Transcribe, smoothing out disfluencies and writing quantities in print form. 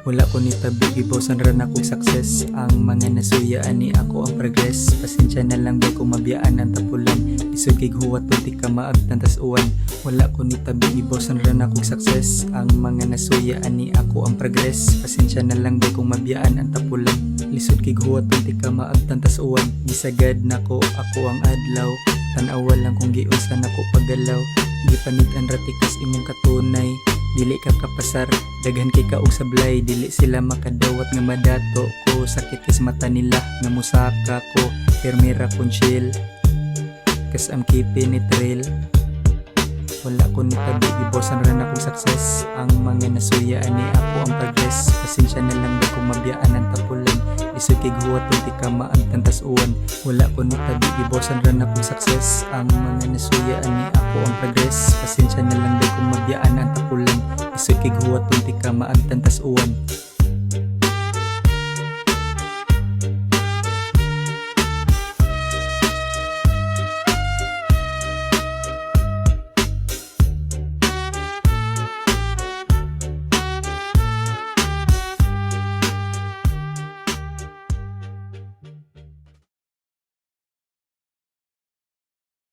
Wala ko ni tabi, ibosan ran akong success. Ang mga nasuya ani ako ang progress. Pasensya na lang ba kung mabiyaan ang tapulan. Isod kay huwat pati ka maagtan tas uwan. Wala ko ni tabi, ibosan ran akong success. Ang mga nasuya ani ako ang progress. Pasensya na lang ba kung mabiyaan ang tapulan. Lisod kay huwat pati ka maagtan tas uwan. Gisagad nako ako ang adlaw. Tanawa lang kung giunsa nako pagalaw. Gipanitan ratikas imong katunay. Dili ka kapasar, daghan kay ka og sablay. Dili sila makadawat nga madato ko. Sakit is mata nila nga musaka ko. Permira kong chill, kas am keeping it real. Wala ko ni tabi, ibosan ran akong success. Ang mga nasuya ani ako ang progress. Pasensya na lang ba kung mabiyaan ang tapulan. Isod kay huwat pati ka maagtan tas uwan. Wala ko ni tabi, ibosan ran akong success. Ang mga nasuya ani ako ang progress. Pasensya na lang ba kung mabiyaan ang tapulan. Isod kay huwat pati ka maagtan tas uwan.